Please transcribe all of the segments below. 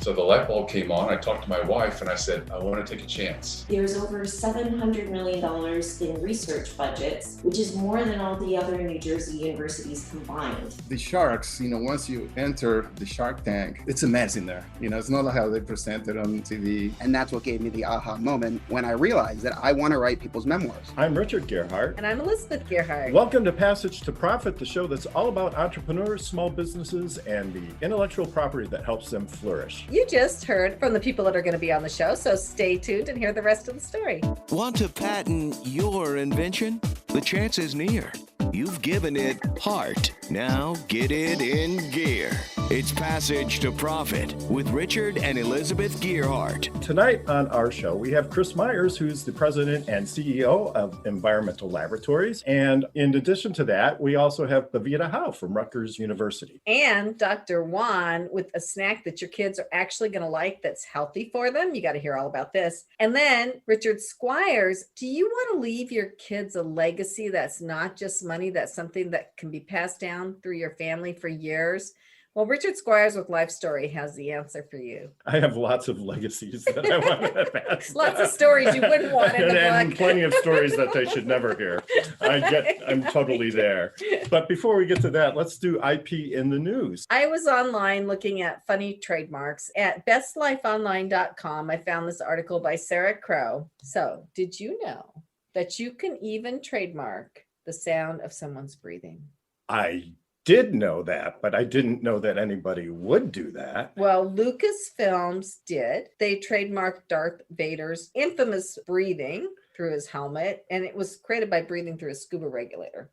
So the light bulb came on. I talked to my wife and I said, I want to take a chance. There's over $700 million in research budgets, which is more than all the other New Jersey universities combined. The sharks, once you enter the Shark Tank, it's a mess in there. It's not like how they present it on TV. And that's what gave me the aha moment when I realized that I want to write people's memoirs. I'm Richard Gerhardt. And I'm Elizabeth Gerhardt. Welcome to Passage to Profit, the show that's all about entrepreneurs, small businesses, and the intellectual property that helps them flourish. You just heard from the people that are going to be on the show, so stay tuned and hear the rest of the story. Want to patent your invention? The chance is near. You've given it heart. Now get it in gear. It's Passage to Profit with Richard and Elizabeth Gerhardt. Tonight on our show, we have Chris Myers, who's the president and CEO of Environmental Laboratories. And in addition to that, we also have Bavita Howe from Rutgers University. And Dr. Juan with a snack that your kids are actually going to like that's healthy for them. You got to hear all about this. And then Richard Squires, do you want to leave your kids a legacy that's not just money, that's something that can be passed down through your family for years? Well, Richard Squires with Life Story has the answer for you. I have lots of legacies that I want to pass. Lots of stories you wouldn't want in the book. And plenty of stories that they should never hear. I'm totally there. But before we get to that, let's do IP in the news. I was online looking at funny trademarks. At bestlifeonline.com, I found this article by Sarah Crow. So, did you know that you can even trademark the sound of someone's breathing? I did know that, but I didn't know that anybody would do that. Well, Lucasfilms did. They trademarked Darth Vader's infamous breathing through his helmet, and it was created by breathing through a scuba regulator.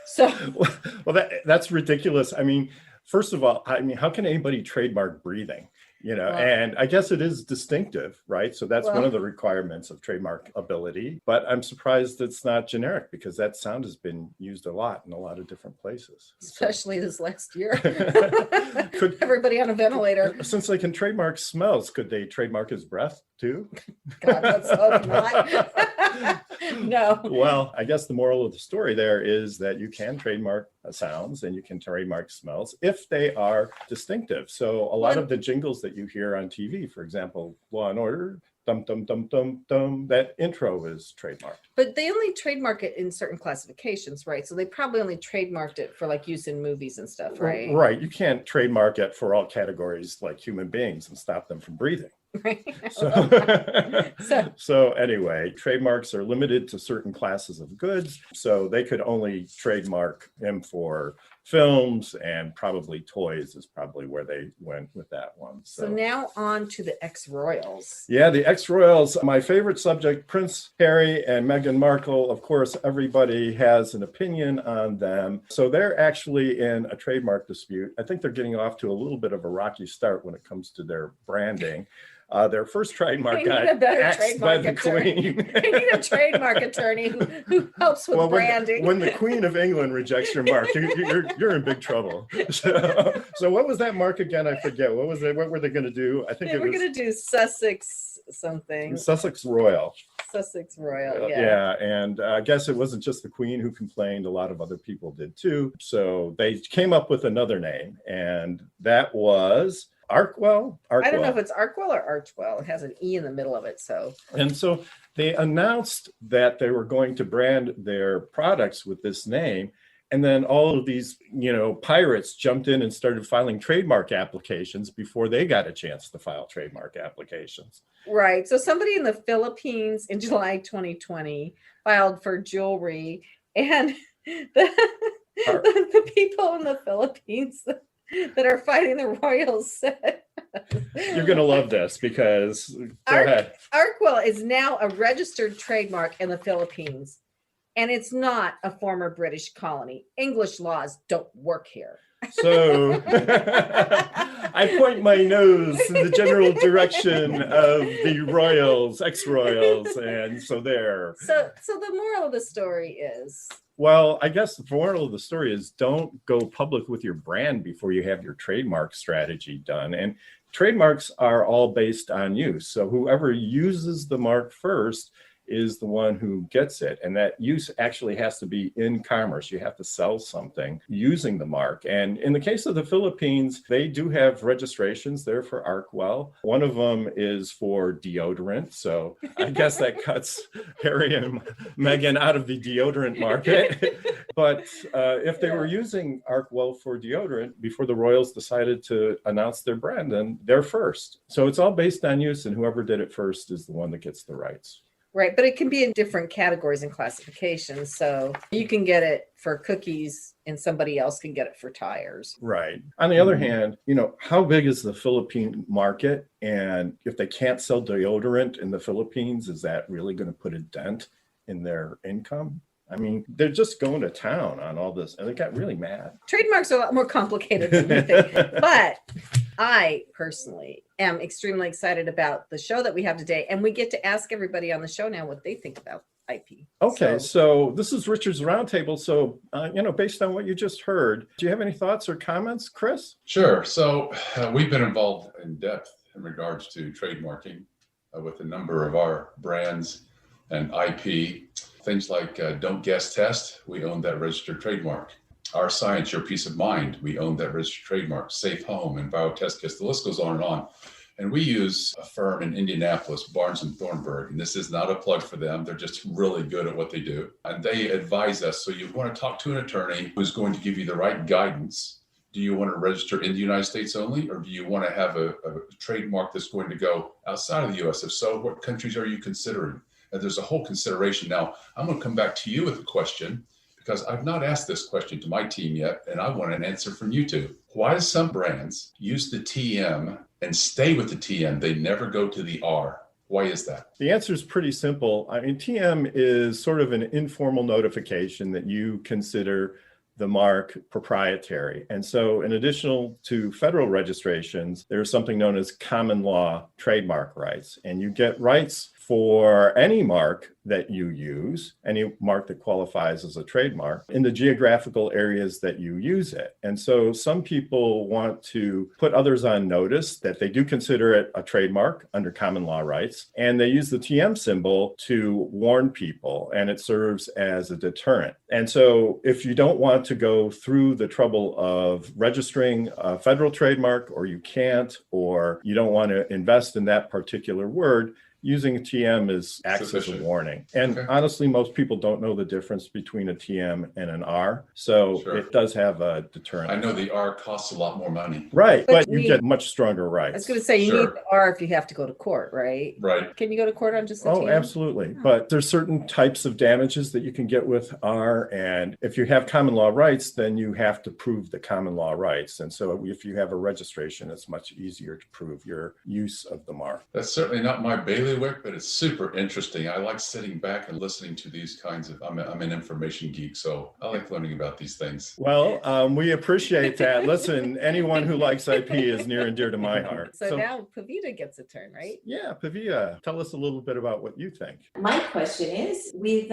So, well, that's ridiculous. I mean, first of all, how can anybody trademark breathing? And I guess it is distinctive, right? So that's one of the requirements of trademark ability. But I'm surprised it's not generic because that sound has been used a lot in a lot of different places. Especially this last year. Could everybody on a ventilator. Since they can trademark smells, could they trademark his breath too? God, let's hope not. No. Well, I guess the moral of the story there is that you can trademark sounds and you can trademark smells if they are distinctive. So a lot of the jingles that you hear on TV, for example, Law and Order, dum, dum, dum, dum, dum, that intro is trademarked. But they only trademark it in certain classifications, right? So they probably only trademarked it for like use in movies and stuff, right? Right. You can't trademark it for all categories like human beings and stop them from breathing. Right. So anyway, trademarks are limited to certain classes of goods. So they could only trademark them for films, and probably toys is probably where they went with that one. So now on to the ex-royals. Yeah, the ex-royals, my favorite subject, Prince Harry and Meghan Markle. Of course, everybody has an opinion on them. So they're actually in a trademark dispute. I think they're getting off to a little bit of a rocky start when it comes to their branding. Their first trademark got axed by the Queen. I need a trademark attorney who helps with branding. When the Queen of England rejects your mark, you're in big trouble. So what was that mark again? I forget. What was it? What were they going to do? I think they were going to do Sussex something. Sussex Royal. Sussex Royal, yeah. Yeah, and I guess it wasn't just the Queen who complained. A lot of other people did too. So they came up with another name, and that was Arkwell. I don't know if it's Arkwell or Archwell. It has an E in the middle of it. And so they announced that they were going to brand their products with this name. And then all of these, pirates jumped in and started filing trademark applications before they got a chance to file trademark applications. Right. So somebody in the Philippines in July 2020 filed for jewelry, and the people in the Philippines that are fighting the royals said, you're going to love this because go ahead. Arkwell is now a registered trademark in the Philippines, and it's not a former British colony. English laws don't work here. So I point my nose in the general direction of the royals, ex-royals, and so there. So the moral of the story is, well, I guess the moral of the story is don't go public with your brand before you have your trademark strategy done. And trademarks are all based on use. So whoever uses the mark first is the one who gets it. And that use actually has to be in commerce. You have to sell something using the mark. And in the case of the Philippines, they do have registrations there for Arkwell. One of them is for deodorant. So I guess that cuts Harry and Megan out of the deodorant market. But if they were using Arkwell for deodorant before the Royals decided to announce their brand, then they're first. So it's all based on use, and whoever did it first is the one that gets the rights. Right. But it can be in different categories and classifications. So you can get it for cookies and somebody else can get it for tires. Right. On the other hand, how big is the Philippine market? And if they can't sell deodorant in the Philippines, is that really going to put a dent in their income? I mean, they're just going to town on all this, and they got really mad. Trademarks are a lot more complicated than we think. But I personally am extremely excited about the show that we have today, and we get to ask everybody on the show now what they think about IP. Okay, so this is Richard's Roundtable. So, based on what you just heard, do you have any thoughts or comments, Chris? Sure. So we've been involved in depth in regards to trademarking with a number of our brands and IP. Things like Don't Guess Test, we own that registered trademark. Our Science, Your Peace of Mind, we own that registered trademark. Safe Home and Biotest Kits, the list goes on and on. And we use a firm in Indianapolis, Barnes and Thornburg, and this is not a plug for them. They're just really good at what they do. And they advise us. So you want to talk to an attorney who's going to give you the right guidance. Do you want to register in the United States only, or do you want to have a trademark that's going to go outside of the US? If so, what countries are you considering? And there's a whole consideration. Now, I'm going to come back to you with a question because I've not asked this question to my team yet, and I want an answer from you two. Why do some brands use the TM and stay with the TM? They never go to the R. Why is that? The answer is pretty simple. I mean, TM is sort of an informal notification that you consider the mark proprietary. And so in addition to federal registrations, there's something known as common law trademark rights. And you get rights for any mark that you use, any mark that qualifies as a trademark, in the geographical areas that you use it. And so some people want to put others on notice that they do consider it a trademark under common law rights, and they use the TM symbol to warn people, and it serves as a deterrent. And so if you don't want to go through the trouble of registering a federal trademark, or you can't, or you don't want to invest in that particular word, using a TM acts as a warning. And honestly, most people don't know the difference between a TM and an R. So it does have a deterrent. I know the R costs a lot more money. Right, but you get much stronger rights. I was going to say, you need the R if you have to go to court, right? Right. Can you go to court on just the TM? TM? Absolutely. But there's certain types of damages that you can get with R. And if you have common law rights, then you have to prove the common law rights. And so if you have a registration, it's much easier to prove your use of the mark. That's certainly not my bailiwick, but it's super interesting. I like sitting back and listening to these kinds of, I'm an information geek, so I like learning about these things. Well, we appreciate that. Listen, anyone who likes IP is near and dear to my heart. So now Pavita gets a turn, right? Yeah, Pavita, tell us a little bit about what you think. My question is, with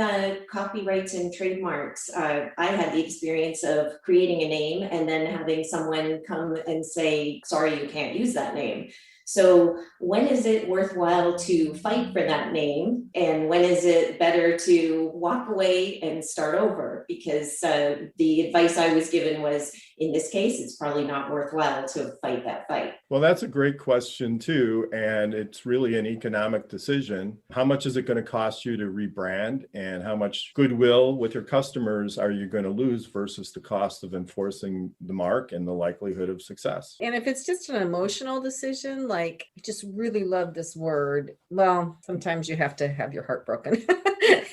copyrights and trademarks, I had the experience of creating a name and then having someone come and say, sorry, you can't use that name. So when is it worthwhile to fight for that name? And when is it better to walk away and start over? Because the advice I was given was, in this case, it's probably not worthwhile to fight that fight. Well, that's a great question too. And it's really an economic decision. How much is it going to cost you to rebrand? And how much goodwill with your customers are you going to lose versus the cost of enforcing the mark and the likelihood of success? And if it's just an emotional decision, like I just really love this word, well, sometimes you have to have your heart broken.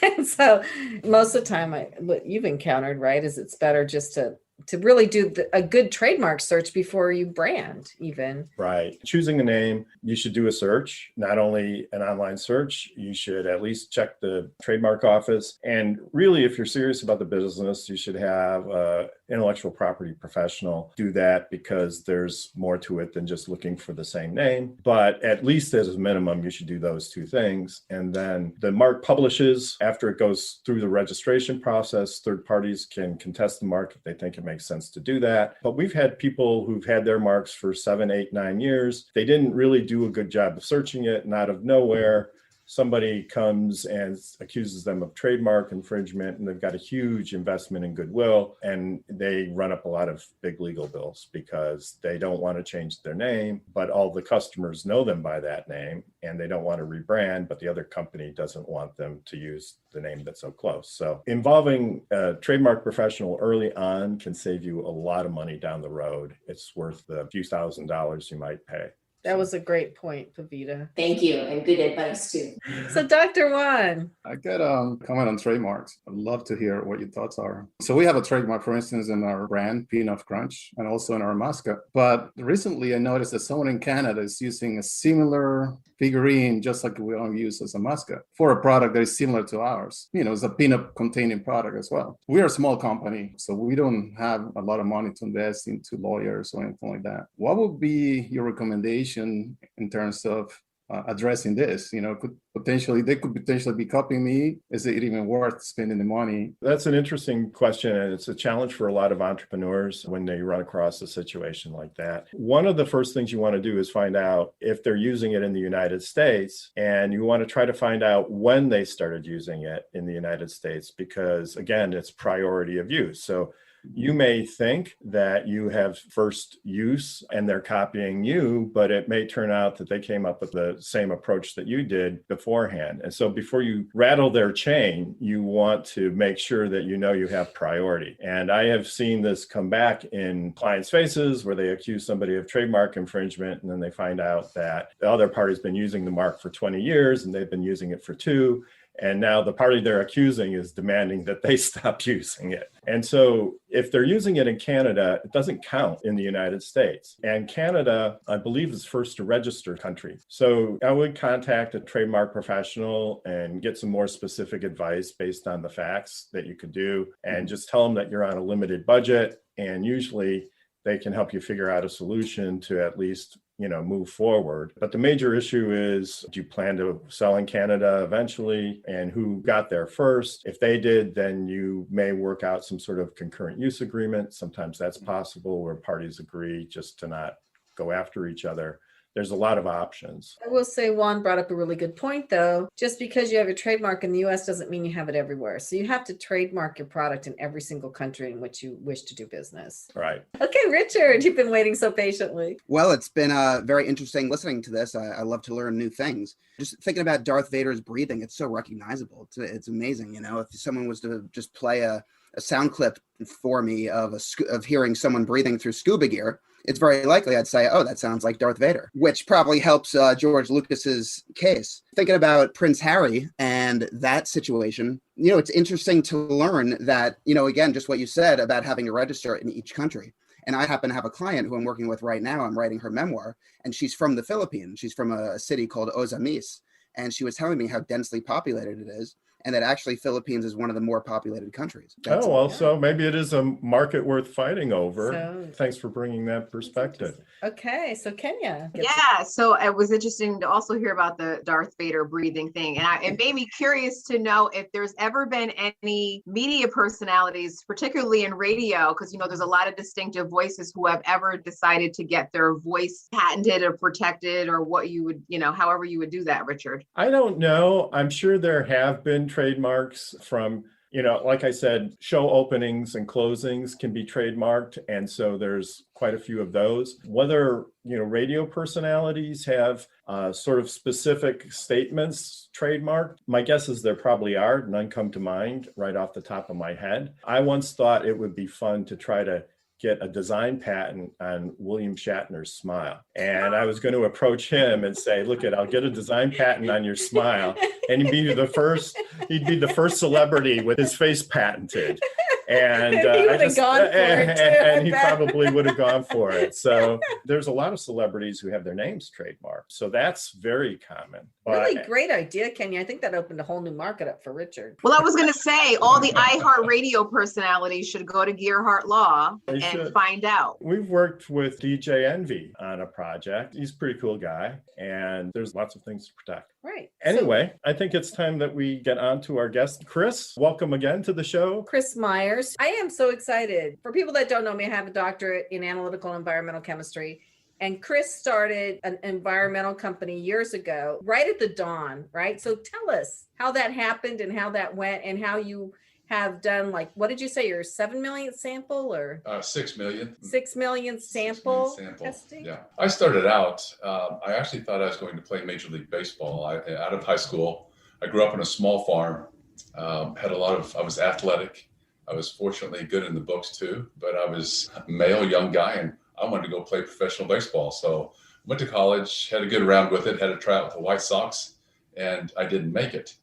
And so most of the time, what you've encountered, right, is it's better just to really do a good trademark search before you brand even. Right. Choosing a name, you should do a search, not only an online search, you should at least check the trademark office. And really, if you're serious about the business, you should have an intellectual property professional do that, because there's more to it than just looking for the same name. But at least as a minimum, you should do those two things. And then the mark publishes, after it goes through the registration process, third parties can contest the mark if they think it makes sense to do that. But we've had people who've had their marks for 7, 8, 9 years. They didn't really do a good job of searching it, and out of nowhere, somebody comes and accuses them of trademark infringement, and they've got a huge investment in goodwill, and they run up a lot of big legal bills because they don't want to change their name, but all the customers know them by that name, and they don't want to rebrand, but the other company doesn't want them to use the name that's so close. So involving a trademark professional early on can save you a lot of money down the road. It's worth the few $1,000s you might pay. That was a great point, Pavita. Thank you, and good advice too. So Dr. Juan. I got a comment on trademarks. I'd love to hear what your thoughts are. So we have a trademark, for instance, in our brand, Peanut Crunch, and also in our mascot. But recently I noticed that someone in Canada is using a similar figurine, just like we don't use as a mascot, for a product that is similar to ours. You know, it's a peanut containing product as well. We are a small company, so we don't have a lot of money to invest into lawyers or anything like that. What would be your recommendation in terms of addressing this? You know, they could potentially be copying me. Is it even worth spending the money? That's an interesting question, and it's a challenge for a lot of entrepreneurs when they run across a situation like that. One of the first things you want to do is find out if they're using it in the United States, and you want to try to find out when they started using it in the United States, because again, it's priority of use. So you may think that you have first use and they're copying you, but it may turn out that they came up with the same approach that you did beforehand. And so before you rattle their chain, you want to make sure that you know you have priority. And I have seen this come back in clients' faces where they accuse somebody of trademark infringement, and then they find out that the other party's been using the mark for 20 years and they've been using it for 2. And now the party they're accusing is demanding that they stop using it. And so if they're using it in Canada, it doesn't count in the United States. And Canada, I believe, is first to register country. So I would contact a trademark professional and get some more specific advice based on the facts that you could do, and just tell them that you're on a limited budget. And usually they can help you figure out a solution to at least move forward. But the major issue is, do you plan to sell in Canada eventually? And who got there first? If they did, then you may work out some sort of concurrent use agreement. Sometimes that's possible, where parties agree just to not go after each other. There's a lot of options. I will say Juan brought up a really good point, though. Just because you have a trademark in the US doesn't mean you have it everywhere. So you have to trademark your product in every single country in which you wish to do business. Right. Okay, Richard, you've been waiting so patiently. Well, it's been very interesting listening to this. I love to learn new things. Just thinking about Darth Vader's breathing, it's so recognizable. It's amazing. If someone was to just play a sound clip for me of hearing someone breathing through scuba gear, it's very likely I'd say, oh, that sounds like Darth Vader, which probably helps George Lucas's case. Thinking about Prince Harry and that situation, it's interesting to learn that, again, just what you said about having to register in each country. And I happen to have a client who I'm working with right now. I'm writing her memoir, and she's from the Philippines. She's from a city called Ozamis. And she was telling me how densely populated it is, and that actually Philippines is one of the more populated countries. So maybe it is a market worth fighting over. Thanks for bringing that perspective. Okay, so Kenya. Yeah, so it was interesting to also hear about the Darth Vader breathing thing. And it made me curious to know if there's ever been any media personalities, particularly in radio, because, there's a lot of distinctive voices, who have ever decided to get their voice patented or protected, or what you would, however you would do that, Richard. I don't know. I'm sure there have been trademarks from, like I said, show openings and closings can be trademarked. And so there's quite a few of those. Whether, radio personalities have sort of specific statements trademarked, my guess is there probably are. None come to mind right off the top of my head. I once thought it would be fun to try to get a design patent on William Shatner's smile. And I was going to approach him and say, look, I'll get a design patent on your smile. And he'd be the first celebrity with his face patented. And he would have gone for it too. And he probably would have gone for it. So there's a lot of celebrities who have their names trademarked. So that's very common. Really great idea, Kenya. I think that opened a whole new market up for Richard. Well, I was going to say, all the iHeartRadio personalities should go to Gearhart Law and find out. We've worked with DJ Envy on a project. He's a pretty cool guy, and there's lots of things to protect. Right. Anyway, I think it's time that we get on to our guest. Chris, welcome again to the show. Chris Myers. I am so excited. For people that don't know me, I have a doctorate in analytical and environmental chemistry. And Chris started an environmental company years ago, right at the dawn, right? So tell us how that happened and how that went and how you have done, like, what did you say, your 7 millionth sample or 6 million. 6 million sample 6 million testing? Yeah. I started out, I actually thought I was going to play Major League Baseball. Out of high school, I grew up on a small farm, I was athletic. I was fortunately good in the books too, but I was a male, young guy, and I wanted to go play professional baseball. So went to college, had a good round with it, had a tryout with the White Sox, and I didn't make it.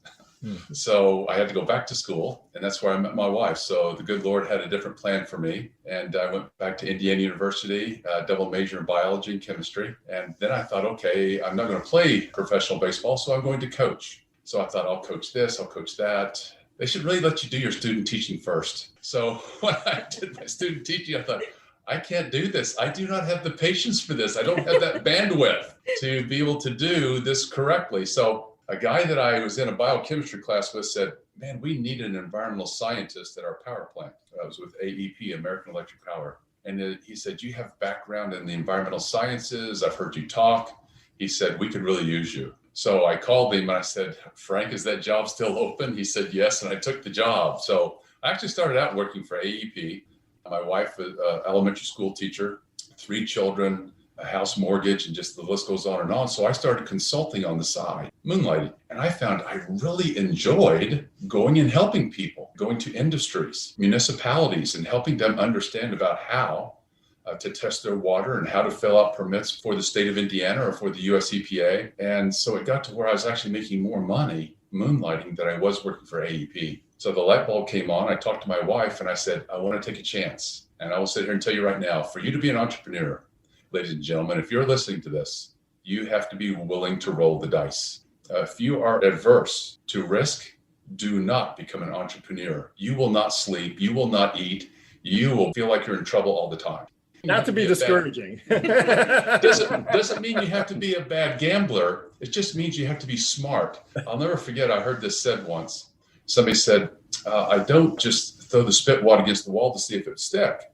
So I had to go back to school, and that's where I met my wife. So the good Lord had a different plan for me, and I went back to Indiana University, double major in biology and chemistry. And then I thought, okay, I'm not going to play professional baseball, so I'm going to coach. So I thought, I'll coach this, I'll coach that. They should really let you do your student teaching first. So when I did my student teaching, I thought, I can't do this. I do not have the patience for this. I don't have that bandwidth to be able to do this correctly. So a guy that I was in a biochemistry class with said, man, we need an environmental scientist at our power plant. I was with AEP, American Electric Power. And he said, you have background in the environmental sciences. I've heard you talk. He said, we could really use you. So I called him and I said, Frank, is that job still open? He said, yes. And I took the job. So I actually started out working for AEP. My wife was an elementary school teacher, 3 children, a house mortgage, and just the list goes on and on. So I started consulting on the side, moonlighting. And I found I really enjoyed going and helping people, going to industries, municipalities, and helping them understand about how to test their water and how to fill out permits for the state of Indiana or for the US EPA. And so it got to where I was actually making more money moonlighting than I was working for AEP. So the light bulb came on. I talked to my wife and I said, I want to take a chance. And I will sit here and tell you right now, for you to be an entrepreneur, ladies and gentlemen, if you're listening to this, you have to be willing to roll the dice. If you are adverse to risk, do not become an entrepreneur. You will not sleep. You will not eat. You will feel like you're in trouble all the time. Not to be discouraging. Doesn't mean you have to be a bad gambler. It just means you have to be smart. I'll never forget, I heard this said once. Somebody said, I don't just throw the spit wad against the wall to see if it would stick.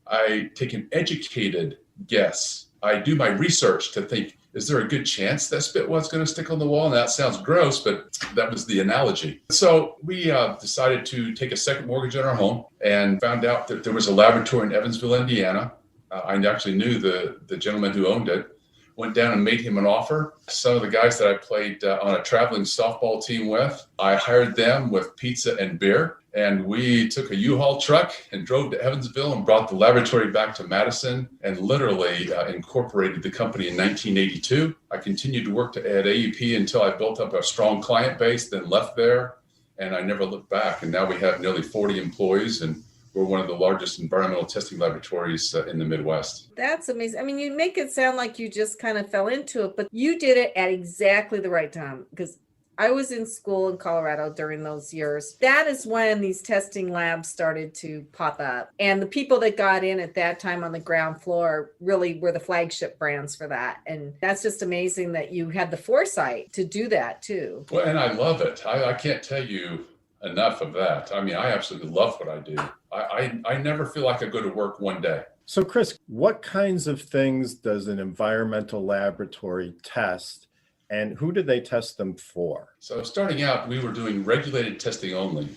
I take an educated guess. I do my research to think, is there a good chance that spit wad's going to stick on the wall? And that sounds gross, but that was the analogy. So we decided to take a second mortgage on our home and found out that there was a laboratory in Evansville, Indiana. I actually knew the gentleman who owned it. Went down and made him an offer. Some of the guys that I played on a traveling softball team with, I hired them with pizza and beer. And we took a U-Haul truck and drove to Evansville and brought the laboratory back to Madison and literally incorporated the company in 1982. I continued to work at AEP until I built up a strong client base, then left there. And I never looked back. And now we have nearly 40 employees and we're one of the largest environmental testing laboratories in the Midwest. That's amazing. I mean, you make it sound like you just kind of fell into it, but you did it at exactly the right time, because I was in school in Colorado during those years. That is when these testing labs started to pop up. And the people that got in at that time on the ground floor really were the flagship brands for that. And that's just amazing that you had the foresight to do that too. Well, and I love it. I can't tell you enough of that. I mean, I absolutely love what I do. I never feel like I go to work one day. So Chris, what kinds of things does an environmental laboratory test, and who do they test them for? So starting out, we were doing regulated testing only.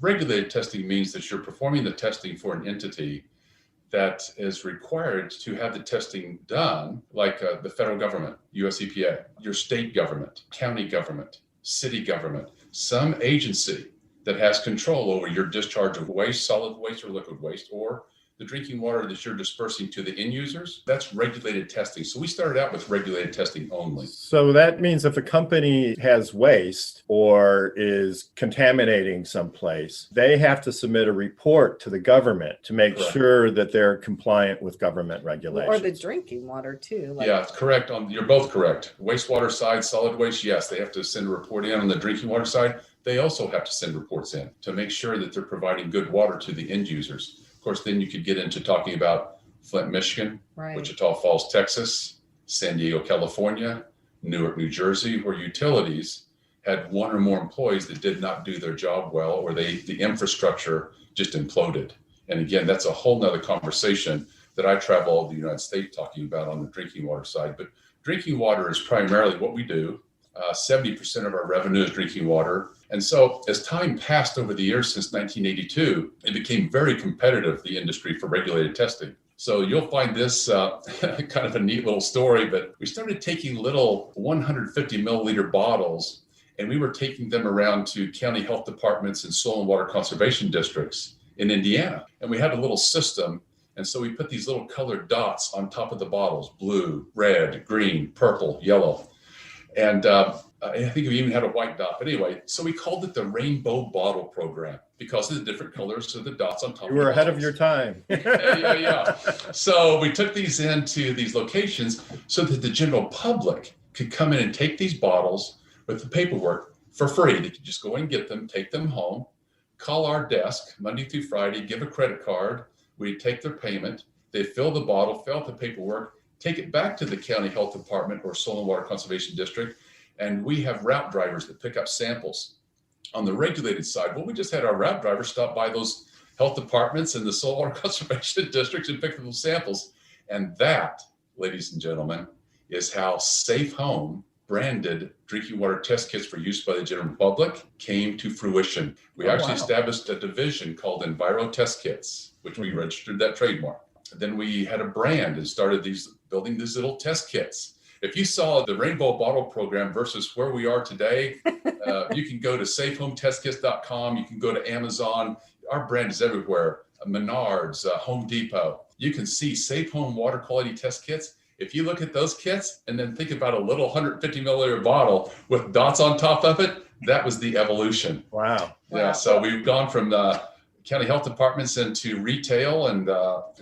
Regulated testing means that you're performing the testing for an entity that is required to have the testing done, like the federal government, US EPA, your state government, county government, city government, some agency that has control over your discharge of waste, solid waste or liquid waste, or the drinking water that you're dispersing to the end users. That's regulated testing. So we started out with regulated testing only. So that means if a company has waste or is contaminating someplace, they have to submit a report to the government to make Correct. Sure that they're compliant with government regulations. Or the drinking water too. Yeah, it's correct. You're both correct. Wastewater side, solid waste, yes, they have to send a report in. On the drinking water side, they also have to send reports in to make sure that they're providing good water to the end users. Of course, then you could get into talking about Flint, Michigan, Right. Wichita Falls, Texas, San Diego, California, Newark, New Jersey, where utilities had one or more employees that did not do their job well, or the infrastructure just imploded. And again, that's a whole nother conversation that I travel all over the United States talking about on the drinking water side. But drinking water is primarily what we do. 70% of our revenue is drinking water. And so as time passed over the years since 1982, it became very competitive, the industry for regulated testing. So you'll find this kind of a neat little story, but we started taking little 150 milliliter bottles, and we were taking them around to county health departments and soil and water conservation districts in Indiana. And we had a little system. And so we put these little colored dots on top of the bottles: blue, red, green, purple, yellow. And I think we even had a white dot. But anyway, so we called it the Rainbow Bottle Program because of the different colors of the dots on top. You were ahead of your time. Yeah. So we took these into these locations so that the general public could come in and take these bottles with the paperwork for free. They could just go and get them, take them home, call our desk Monday through Friday, give a credit card. We'd take their payment. They fill the bottle, fill out the paperwork, take it back to the county health department or soil and water conservation district. And we have route drivers that pick up samples. On the regulated side, well, we just had our route drivers stop by those health departments and the soil water conservation districts and pick up those samples. And that, ladies and gentlemen, is how Safe Home branded drinking water test kits for use by the general public came to fruition. We actually established a division called Enviro Test Kits, which we registered that trademark. Then we had a brand and started building these little test kits. If you saw the Rainbow Bottle Program versus where we are today, you can go to safehometestkits.com. You can go to Amazon. Our brand is everywhere. Menards, Home Depot. You can see Safe Home water quality test kits. If you look at those kits and then think about a little 150 milliliter bottle with dots on top of it, that was the evolution. Wow. Yeah. So we've gone from county health departments into retail, and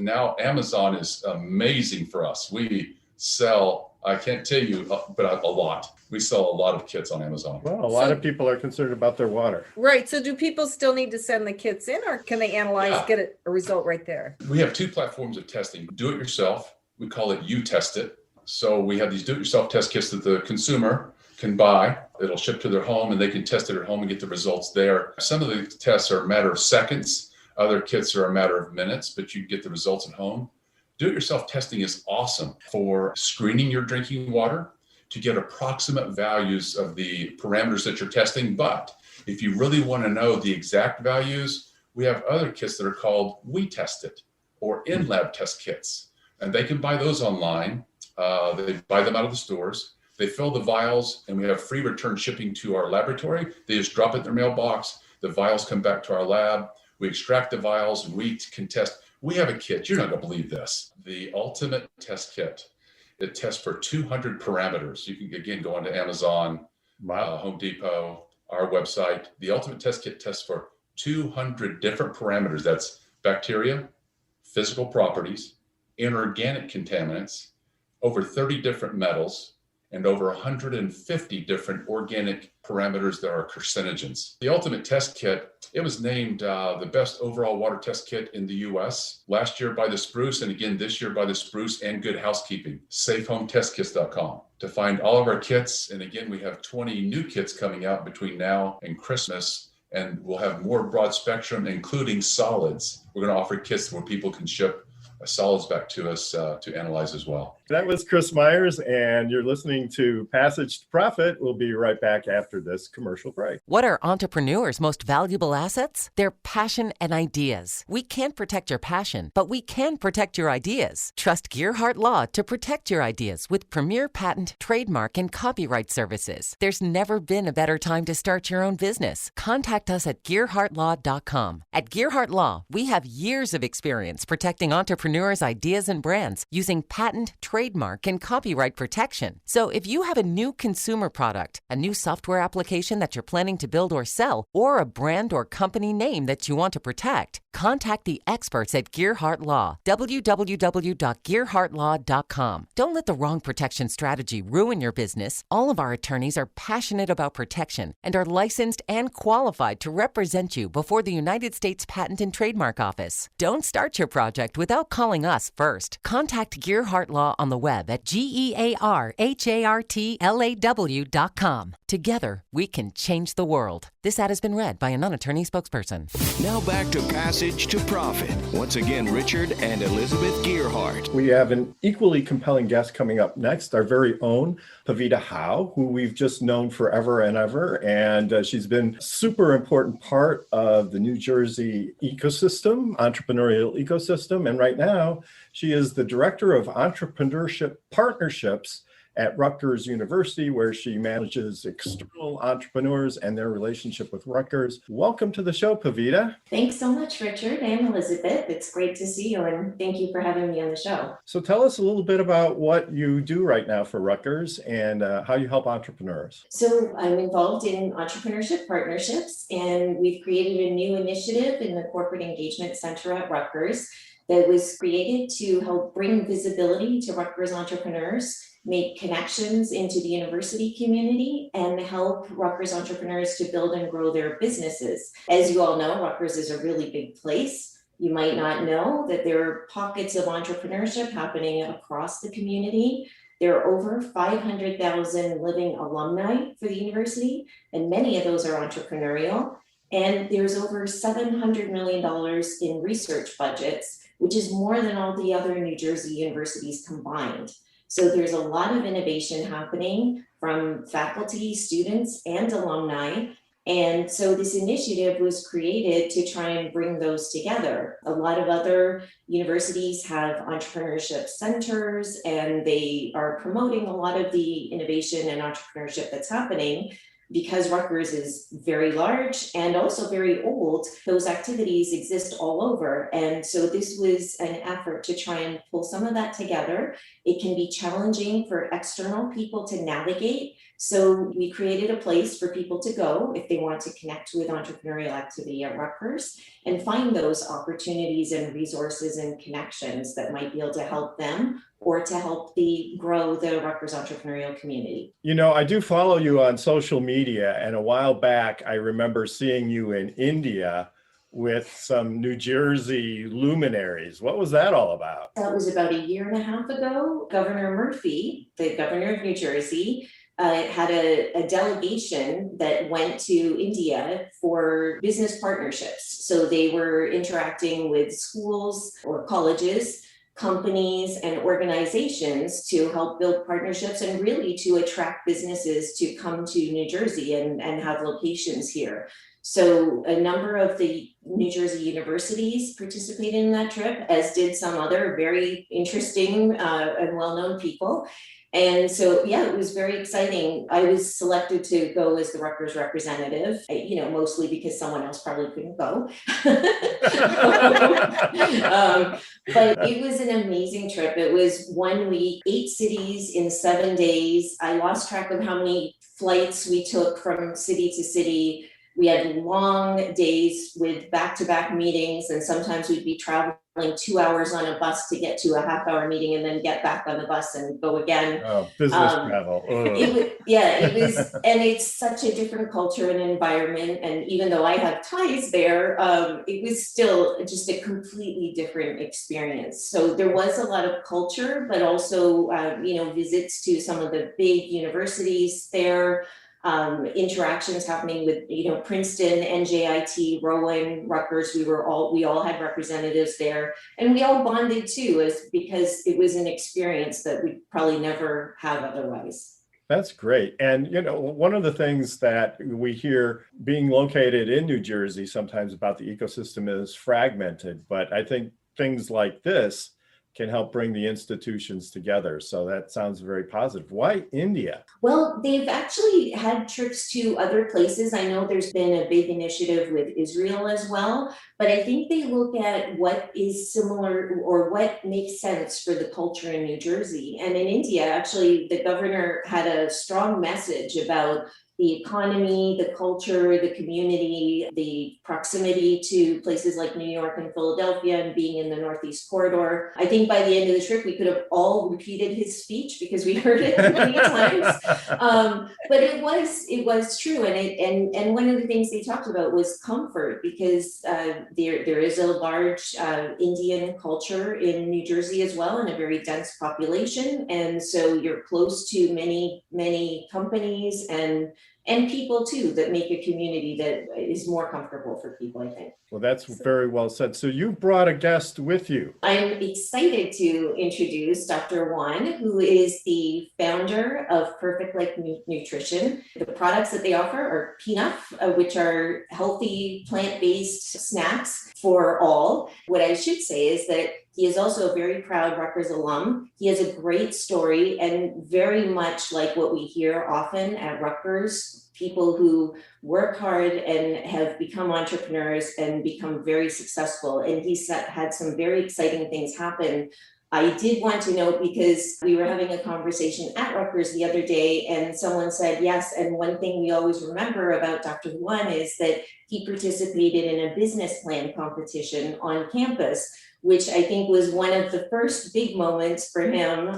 now Amazon is amazing for us. We sell, I can't tell you, but a lot. We sell a lot of kits on Amazon. Well, a lot of people are concerned about their water. Right. So do people still need to send the kits in, or can they analyze, get a result right there? We have two platforms of testing. Do it yourself. We call it You Test It. So we have these do-it-yourself test kits that the consumer can buy. It'll ship to their home and they can test it at home and get the results there. Some of the tests are a matter of seconds. Other kits are a matter of minutes, but you get the results at home. Do-it-yourself testing is awesome for screening your drinking water to get approximate values of the parameters that you're testing. But if you really want to know the exact values, we have other kits that are called We Test It or in-lab test kits. And they can buy those online. They buy them out of the stores. They fill the vials, and we have free return shipping to our laboratory. They just drop it in their mailbox. The vials come back to our lab. We extract the vials, and we can test. We have a kit. You're not going to believe this. The Ultimate Test Kit. It tests for 200 parameters. You can, again, go onto Amazon, Home Depot, our website. The Ultimate Test Kit tests for 200 different parameters. That's bacteria, physical properties, inorganic contaminants, over 30 different metals, and over 150 different organic parameters that are carcinogens. The Ultimate Test Kit, it was named the best overall water test kit in the US last year by the Spruce, and again this year by the Spruce and Good Housekeeping. SafeHomeTestKits.com to find all of our kits. And again, we have 20 new kits coming out between now and Christmas, and we'll have more broad spectrum, including solids. We're going to offer kits where people can ship solids back to us to analyze as well. That was Chris Myers, and you're listening to Passage to Profit. We'll be right back after this commercial break. What are entrepreneurs' most valuable assets? Their passion and ideas. We can't protect your passion, but we can protect your ideas. Trust Gearhart Law to protect your ideas with premier patent, trademark, and copyright services. There's never been a better time to start your own business. Contact us at GearhartLaw.com. At Gearhart Law, we have years of experience protecting entrepreneurs' ideas and brands using patent, trademark, and copyright protection. So if you have a new consumer product, a new software application that you're planning to build or sell, or a brand or company name that you want to protect, contact the experts at Gearhart Law, www.gearhartlaw.com. Don't let the wrong protection strategy ruin your business. All of our attorneys are passionate about protection and are licensed and qualified to represent you before the United States Patent and Trademark Office. Don't start your project without calling us first. Contact Gearhart Law on the web at GEARHARTLAW.com. Together, we can change the world. This ad has been read by a non-attorney spokesperson. Now back to Passage to Profit. Once again, Richard and Elizabeth Gearhart. We have an equally compelling guest coming up next, our very own Pavita Howe, who we've just known forever and ever. And she's been a super important part of the New Jersey ecosystem, entrepreneurial ecosystem. And right now, she is the Director of Entrepreneurship Partnerships at Rutgers University, where she manages external entrepreneurs and their relationship with Rutgers. Welcome to the show, Pavita. Thanks so much, Richard and Elizabeth. It's great to see you, and thank you for having me on the show. So tell us a little bit about what you do right now for Rutgers and how you help entrepreneurs. So I'm involved in entrepreneurship partnerships, and we've created a new initiative in the Corporate Engagement Center at Rutgers that was created to help bring visibility to Rutgers entrepreneurs, make connections into the university community, and help Rutgers entrepreneurs to build and grow their businesses. As you all know, Rutgers is a really big place. You might not know that there are pockets of entrepreneurship happening across the community. There are over 500,000 living alumni for the university, and many of those are entrepreneurial. And there's over $700 million in research budgets, which is more than all the other New Jersey universities combined. So there's a lot of innovation happening from faculty, students, and alumni. And so this initiative was created to try and bring those together. A lot of other universities have entrepreneurship centers, and they are promoting a lot of the innovation and entrepreneurship that's happening. Because Rutgers is very large and also very old, those activities exist all over. And so this was an effort to try and pull some of that together. It can be challenging for external people to navigate. So we created a place for people to go if they want to connect with entrepreneurial activity at Rutgers and find those opportunities and resources and connections that might be able to help them or to help grow the Rutgers entrepreneurial community. You know, I do follow you on social media, and a while back, I remember seeing you in India with some New Jersey luminaries. What was that all about? That was about a year and a half ago. Governor Murphy, the governor of New Jersey, had a delegation that went to India for business partnerships. So they were interacting with schools or colleges, companies, and organizations to help build partnerships and really to attract businesses to come to New Jersey and have locations here. So a number of the New Jersey universities participated in that trip, as did some other very interesting and well-known people. And so, yeah, it was very exciting. I was selected to go as the Rutgers representative, mostly because someone else probably couldn't go. But it was an amazing trip. It was 1 week, 8 cities in 7 days. I lost track of how many flights we took from city to city. We had long days with back-to-back meetings, and sometimes we'd be traveling 2 hours on a bus to get to a half-hour meeting and then get back on the bus and go again. Oh, business travel. It was, and it's such a different culture and environment. And even though I have ties there, it was still just a completely different experience. So there was a lot of culture, but also, visits to some of the big universities there. Interactions happening with, Princeton, NJIT, Rowan, Rutgers. We all had representatives there, and we all bonded too, because it was an experience that we probably never have otherwise. That's great. And, one of the things that we hear being located in New Jersey sometimes about the ecosystem is fragmented, but I think things like this can help bring the institutions together. So that sounds very positive. Why India? Well, they've actually had trips to other places. I know there's been a big initiative with Israel as well, but I think they look at what is similar or what makes sense for the culture in New Jersey. And in India, actually, the governor had a strong message about the economy, the culture, the community, the proximity to places like New York and Philadelphia and being in the Northeast corridor. I think by the end of the trip, we could have all repeated his speech because we heard it many times. But it was true. And one of the things they talked about was comfort, because There is a large Indian culture in New Jersey as well, and a very dense population. And so you're close to many companies and people too that make a community that is more comfortable for people, I think. Well, that's very well said. So you brought a guest with you. I'm excited to introduce Dr. Juan, who is the founder of Perfect Life Nutrition. The products that they offer are peanut, which are healthy plant-based snacks for all. What I should say is that he is also a very proud Rutgers alum. He has a great story, and very much like what we hear often at Rutgers, people who work hard and have become entrepreneurs and become very successful. And he's had some very exciting things happen. I did want to note, because we were having a conversation at Rutgers the other day, and someone said, yes, and one thing we always remember about Dr. Juan is that he participated in a business plan competition on campus, which I think was one of the first big moments for him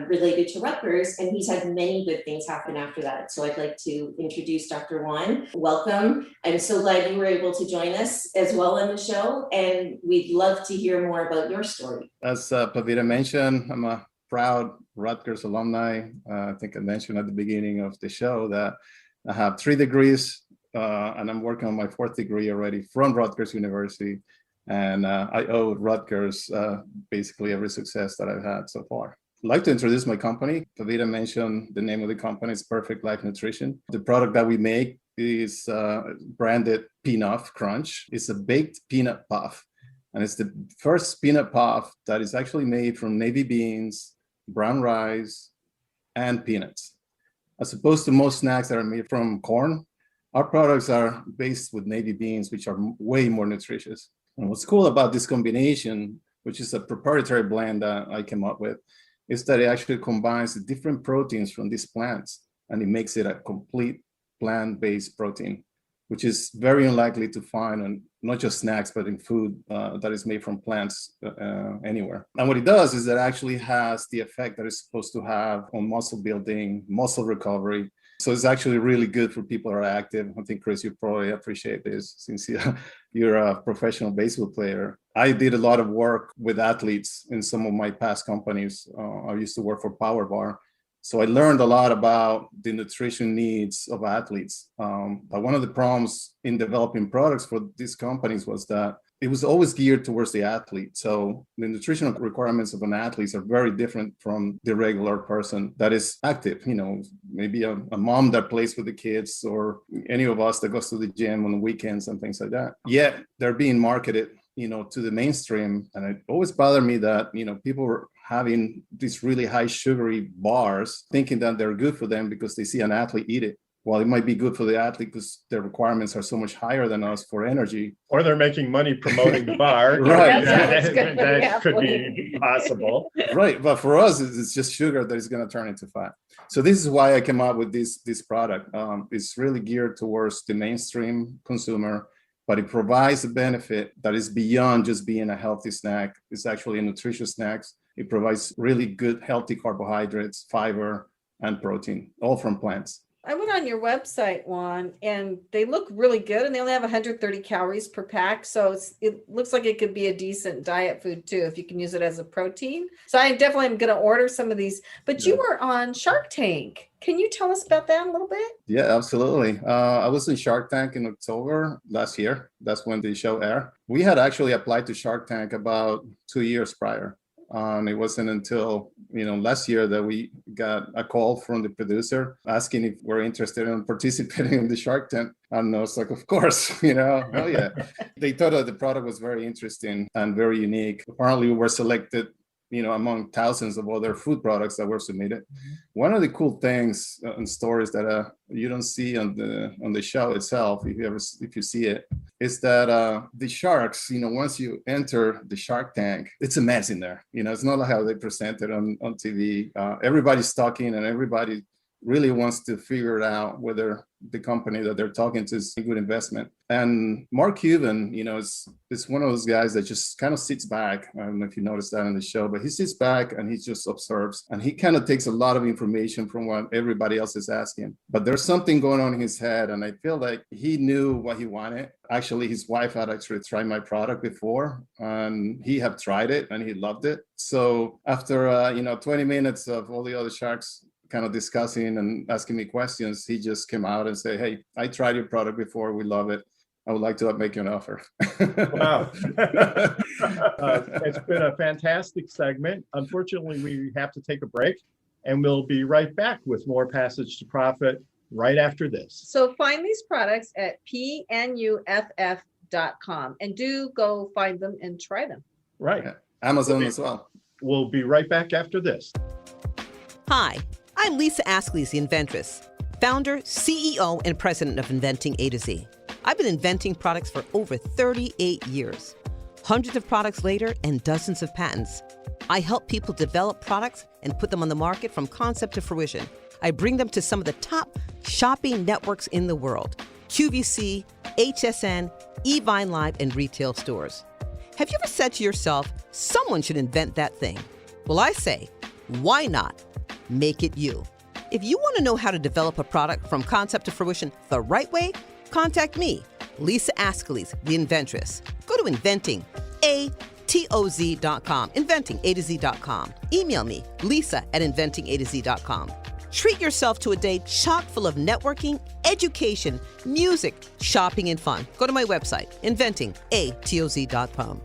related to Rutgers. And he's had many good things happen after that. So I'd like to introduce Dr. Juan. Welcome. I'm so glad you were able to join us as well on the show. And we'd love to hear more about your story. As Pavita mentioned, I'm a proud Rutgers alumni. I think I mentioned at the beginning of the show that I have 3 degrees and I'm working on my 4th degree already from Rutgers University. And I owe Rutgers basically every success that I've had so far. I'd like to introduce my company. Pavita mentioned the name of the company is Perfect Life Nutrition. The product that we make is branded Peanut Crunch. It's a baked peanut puff. And it's the first peanut puff that is actually made from navy beans, brown rice, and peanuts. As opposed to most snacks that are made from corn, our products are based with navy beans, which are way more nutritious. And what's cool about this combination, which is a proprietary blend that I came up with, is that it actually combines the different proteins from these plants, and it makes it a complete plant-based protein, which is very unlikely to find on not just snacks, but in food that is made from plants anywhere. And what it does is that it actually has the effect that it's supposed to have on muscle building, muscle recovery. So it's actually really good for people who are active. I think, Chris, you probably appreciate this since you're a professional baseball player. I did a lot of work with athletes in some of my past companies. I used to work for Power Bar. So I learned a lot about the nutrition needs of athletes. But one of the problems in developing products for these companies was that it was always geared towards the athlete. So the nutritional requirements of an athlete are very different from the regular person that is active. You know, maybe a mom that plays with the kids, or any of us that goes to the gym on the weekends and things like that. Yet they're being marketed, you know, to the mainstream. And it always bothered me that, you know, people were having these really high sugary bars, thinking that they're good for them because they see an athlete eat it. Well, it might be good for the athlete because their requirements are so much higher than us for energy. Or they're making money promoting the bar. Right. That could be possible. Right. But for us, it's just sugar that is going to turn into fat. So this is why I came up with this product. It's really geared towards the mainstream consumer, but it provides a benefit that is beyond just being a healthy snack. It's actually a nutritious snack. It provides really good, healthy carbohydrates, fiber, and protein, all from plants. I went on your website, Juan, and they look really good, and they only have 130 calories per pack. So it looks like it could be a decent diet food too, if you can use it as a protein. So I definitely am going to order some of these. But you were on Shark Tank. Can you tell us about that a little bit? Yeah, absolutely. I was in Shark Tank in October last year. That's when the show aired. We had actually applied to Shark Tank about 2 years prior. It wasn't until, last year that we got a call from the producer asking if we're interested in participating in the Shark Tank. And I was like, of course, hell yeah. They thought that the product was very interesting and very unique. Apparently we were selected, among thousands of other food products that were submitted. Mm-hmm. One of the cool things and stories that you don't see on the show itself, if you see it, is that the sharks, once you enter the Shark Tank, it's a mess in there. It's not like how they present it on TV. Everybody's talking and everybody really wants to figure out whether the company that they're talking to is a good investment. And Mark Cuban, is one of those guys that just kind of sits back. I don't know if you noticed that in the show, but he sits back and he just observes, and he kind of takes a lot of information from what everybody else is asking. But there's something going on in his head, and I feel like he knew what he wanted. Actually, his wife had actually tried my product before, and he had tried it and he loved it. So after 20 minutes of all the other sharks kind of discussing and asking me questions, he just came out and said, "Hey, I tried your product before. We love it. I would like to make you an offer." Wow. It's been a fantastic segment. Unfortunately, we have to take a break, and we'll be right back with more Passage to Profit right after this. So find these products at pnuff.com and do go find them and try them. Right. Yeah. Amazon as well. We'll be right back after this. Hi, I'm Lisa Askley's the Inventress, founder, CEO, and president of Inventing A to Z. I've been inventing products for over 38 years. Hundreds of products later and dozens of patents. I help people develop products and put them on the market from concept to fruition. I bring them to some of the top shopping networks in the world: QVC, HSN, eVine Live, and retail stores. Have you ever said to yourself, someone should invent that thing? Well, I say, why not? Make it you. If you want to know how to develop a product from concept to fruition the right way, contact me, Lisa Askley's the Inventress. Go to inventingatoz.com, inventingatoz.com. Email me, lisa@inventingatoz.com. Treat yourself to a day chock full of networking, education, music, shopping, and fun. Go to my website, inventingatoz.com.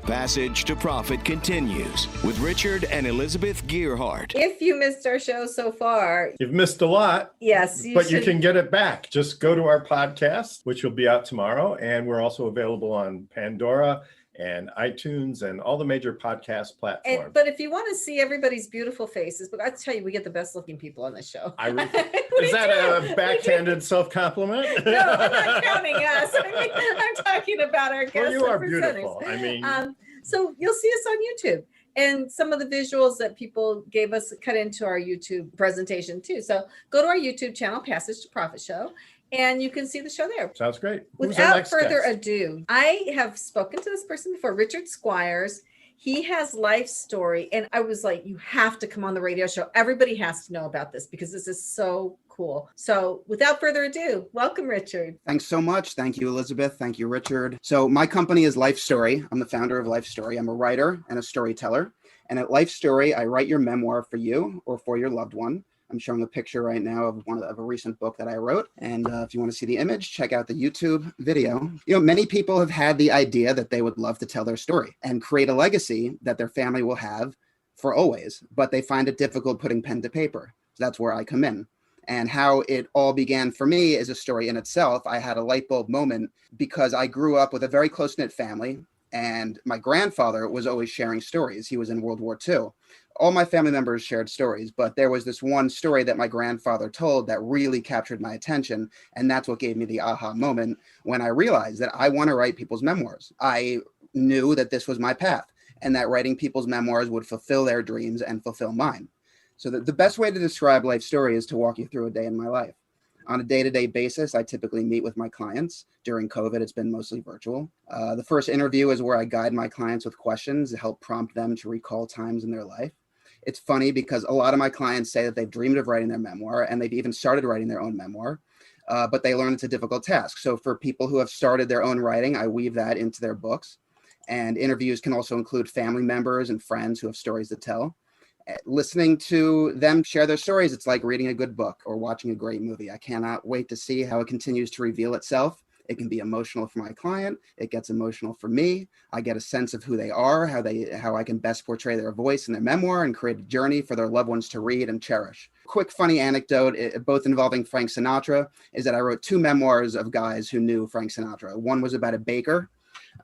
Passage to Profit continues with Richard and Elizabeth Gearhart. If you missed our show so far, You've missed a lot. yes, You can get it back. Just go to our podcast, which will be out tomorrow. And we're also available on Pandora and iTunes and all the major podcast platforms. But if you want to see everybody's beautiful faces, but I tell you, we get the best looking people on the show. Is that a backhanded self-compliment? No, I'm not counting us. I'm talking about our guests. Well, you are and beautiful. presenters. So you'll see us on YouTube. And some of the visuals that people gave us cut into our YouTube presentation too. So go to our YouTube channel, Passage to Profit Show, and you can see the show there. Sounds great. Who's our Without next further guest? ado, I have spoken to this person before, Richard Squires. He has life story. And I was like, you have to come on the radio show. Everybody has to know about this because this is so cool. So without further ado, welcome, Richard. Thanks so much. Thank you, Elizabeth. Thank you, Richard. So my company is Life Story. I'm the founder of Life Story. I'm a writer and a storyteller. And at Life Story, I write your memoir for you or for your loved one. I'm showing a picture right now of a recent book that I wrote. And if you want to see the image, check out the YouTube video. Many people have had the idea that they would love to tell their story and create a legacy that their family will have for always, but they find it difficult putting pen to paper. So that's where I come in. And how it all began for me is a story in itself. I had a light bulb moment because I grew up with a very close-knit family. And my grandfather was always sharing stories. He was in World War II. All my family members shared stories, but there was this one story that my grandfather told that really captured my attention. And that's what gave me the aha moment when I realized that I want to write people's memoirs. I knew that this was my path and that writing people's memoirs would fulfill their dreams and fulfill mine. So the best way to describe Life Story is to walk you through a day in my life. On a day-to-day basis, I typically meet with my clients. During COVID, it's been mostly virtual. The first interview is where I guide my clients with questions to help prompt them to recall times in their life. It's funny because a lot of my clients say that they've dreamed of writing their memoir and they've even started writing their own memoir, but they learn it's a difficult task. So for people who have started their own writing, I weave that into their books. And interviews can also include family members and friends who have stories to tell. Listening to them share their stories, it's like reading a good book or watching a great movie. I cannot wait to see how it continues to reveal itself. It can be emotional for my client. It gets emotional for me. I get a sense of who they are, how I can best portray their voice in their memoir and create a journey for their loved ones to read and cherish. Quick funny anecdote, both involving Frank Sinatra, is that I wrote 2 memoirs of guys who knew Frank Sinatra. One was about a baker,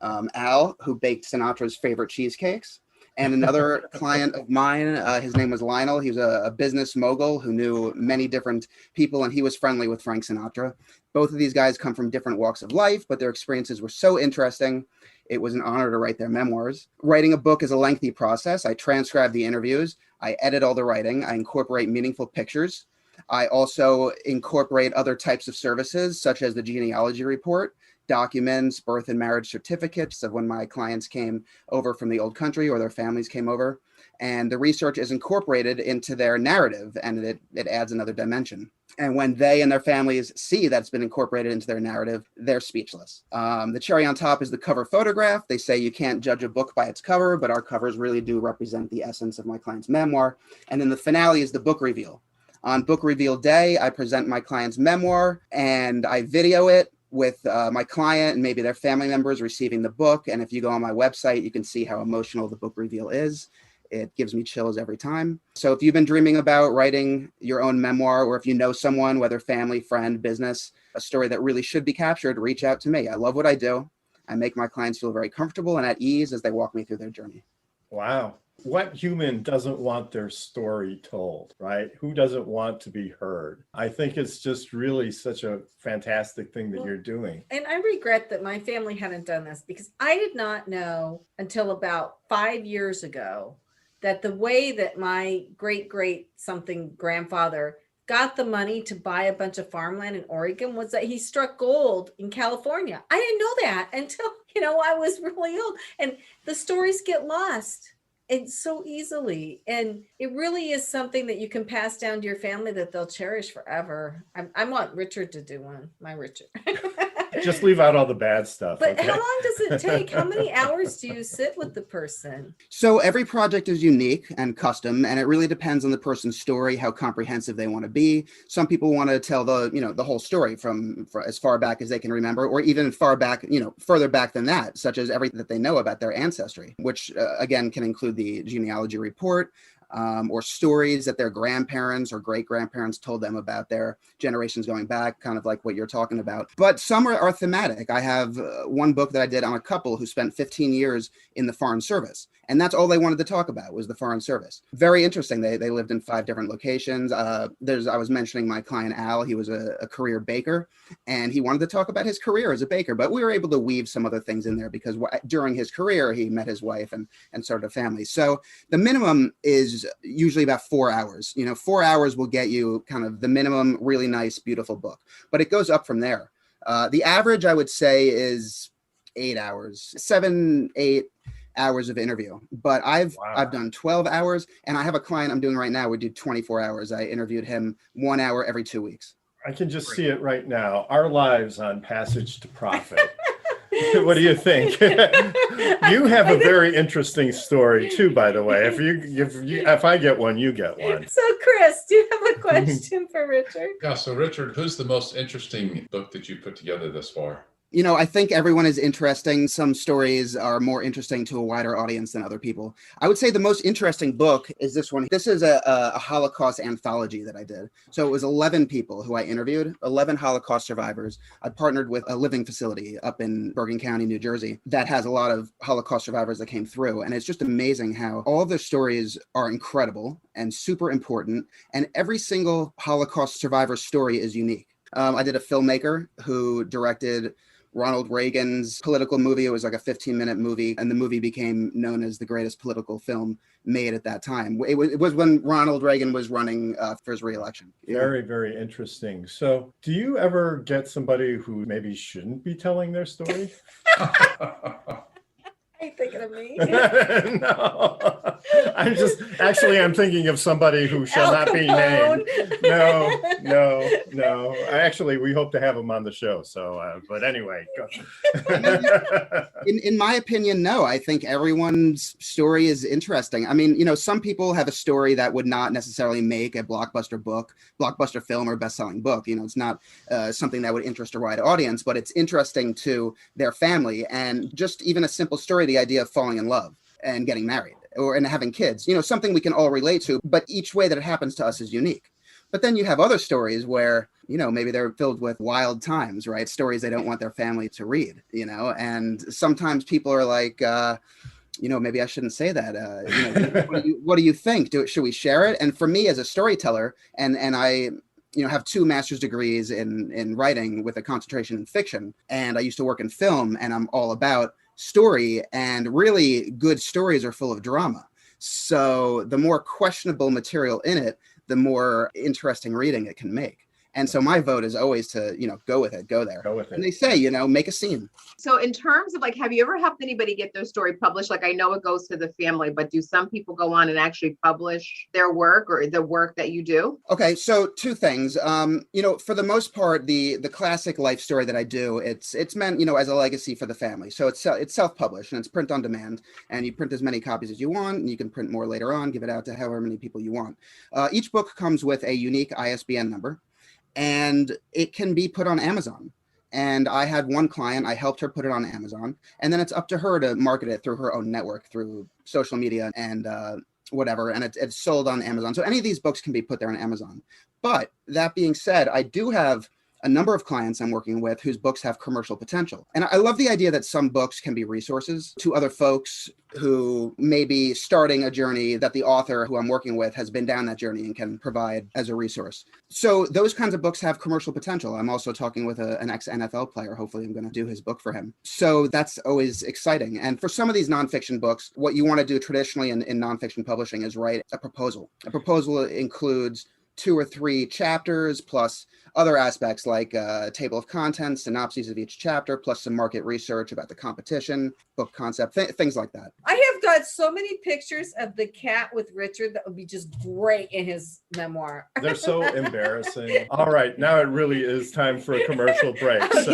Al, who baked Sinatra's favorite cheesecakes. And another client of mine, his name was Lionel. He was a business mogul who knew many different people, and he was friendly with Frank Sinatra. Both of these guys come from different walks of life, but their experiences were so interesting. It was an honor to write their memoirs. Writing a book is a lengthy process. I transcribe the interviews. I edit all the writing. I incorporate meaningful pictures. I also incorporate other types of services, such as the genealogy report, documents, birth and marriage certificates of when my clients came over from the old country or their families came over. And the research is incorporated into their narrative, and it adds another dimension. And when they and their families see that's been incorporated into their narrative, they're speechless. The cherry on top is the cover photograph. They say you can't judge a book by its cover, but our covers really do represent the essence of my client's memoir. And then the finale is the book reveal. On book reveal day, I present my client's memoir and I video it with my client and maybe their family members receiving the book. And if you go on my website, you can see how emotional the book reveal is. It gives me chills every time. So if you've been dreaming about writing your own memoir, or if you know someone, whether family, friend, business, a story that really should be captured, reach out to me. I love what I do. I make my clients feel very comfortable and at ease as they walk me through their journey. Wow. What human doesn't want their story told, right? Who doesn't want to be heard? I think it's just really such a fantastic thing that you're doing. And I regret that my family hadn't done this, because I did not know until about 5 years ago that the way that my great something grandfather got the money to buy a bunch of farmland in Oregon was that he struck gold in California. I didn't know that until, I was really old. And the stories get lost. And so easily. And it really is something that you can pass down to your family that they'll cherish forever. I want Richard to do one, my Richard. Just leave out all the bad stuff. But okay? how long does it take? How many hours do you sit with the person? So every project is unique and custom, and it really depends on the person's story, how comprehensive they want to be. Some people want to tell the whole story from as far back as they can remember, or even far back, further back than that, such as everything that they know about their ancestry, which again can include the genealogy report, or stories that their grandparents or great-grandparents told them about their generations going back, kind of like what you're talking about. But some are thematic. I have one book that I did on a couple who spent 15 years in the Foreign Service, and that's all they wanted to talk about was the Foreign Service. Very interesting. They lived in 5 different locations. I was mentioning my client Al. He was a career baker, and he wanted to talk about his career as a baker, but we were able to weave some other things in there because during his career, he met his wife and started a family. So the minimum is usually about 4 hours. 4 hours will get you kind of the minimum, really nice, beautiful book, but it goes up from there. The average, I would say, is 8 hours, 7-8 hours of interview, but I've done 12 hours, and I have a client I'm doing right now. We do 24 hours. I interviewed him 1 hour every 2 weeks. I can just see it right now. Our lives on Passage to Profit. What do you think? You have a very interesting story too, by the way. If I get one, you get one. So Chris, do you have a question for Richard? Yeah, so Richard, who's the most interesting book that you put together thus far? I think everyone is interesting. Some stories are more interesting to a wider audience than other people. I would say the most interesting book is this one. This is a Holocaust anthology that I did. So it was 11 people who I interviewed, 11 Holocaust survivors. I partnered with a living facility up in Bergen County, New Jersey, that has a lot of Holocaust survivors that came through. And it's just amazing how all of their stories are incredible and super important. And every single Holocaust survivor story is unique. I did a filmmaker who directed Ronald Reagan's political movie. It was like a 15-minute movie, and the movie became known as the greatest political film made at that time. It was when Ronald Reagan was running for his re-election. Very, very interesting. So do you ever get somebody who maybe shouldn't be telling their story? Are you thinking of me? No, I'm thinking of somebody who shall not be named. No. Actually, we hope to have him on the show. So, but anyway. Go. In my opinion, no. I think everyone's story is interesting. I mean, some people have a story that would not necessarily make a blockbuster book, blockbuster film, or best-selling book. It's not something that would interest a wide audience, but it's interesting to their family. And just even a simple story, the idea of falling in love and getting married and having kids, something we can all relate to, but each way that it happens to us is unique. But then you have other stories where, maybe they're filled with wild times, right? Stories they don't want their family to read, and sometimes people are like, maybe I shouldn't say that. What do you think? Should we share it? And for me as a storyteller, and I have 2 master's degrees in writing with a concentration in fiction, and I used to work in film, and I'm all about story, and really good stories are full of drama. So the more questionable material in it, the more interesting reading it can make. And so my vote is always to, go with it, go there. Go with it. And they say, make a scene. So in terms of have you ever helped anybody get their story published? I know it goes to the family, but do some people go on and actually publish their work or the work that you do? Okay, so two things. For the most part, the classic life story that I do, it's meant, as a legacy for the family. So it's self-published and it's print on demand, and you print as many copies as you want, and you can print more later on, give it out to however many people you want. Each book comes with a unique ISBN number, and it can be put on Amazon. And I had one client, I helped her put it on Amazon, and then it's up to her to market it through her own network, through social media and whatever, and it's sold on Amazon. So any of these books can be put there on Amazon. But that being said, I do have a number of clients I'm working with whose books have commercial potential. And I love the idea that some books can be resources to other folks who may be starting a journey that the author who I'm working with has been down that journey and can provide as a resource. So those kinds of books have commercial potential. I'm also talking with an ex-NFL player. Hopefully I'm going to do his book for him. So that's always exciting. And for some of these nonfiction books, what you want to do traditionally in nonfiction publishing is write a proposal. A proposal includes 2 or 3 chapters plus other aspects like a table of contents, synopses of each chapter, plus some market research about the competition, book concept, things like that. I have got so many pictures of the cat with Richard that would be just great in his memoir. They're so embarrassing. All right, now it really is time for a commercial break. Okay. So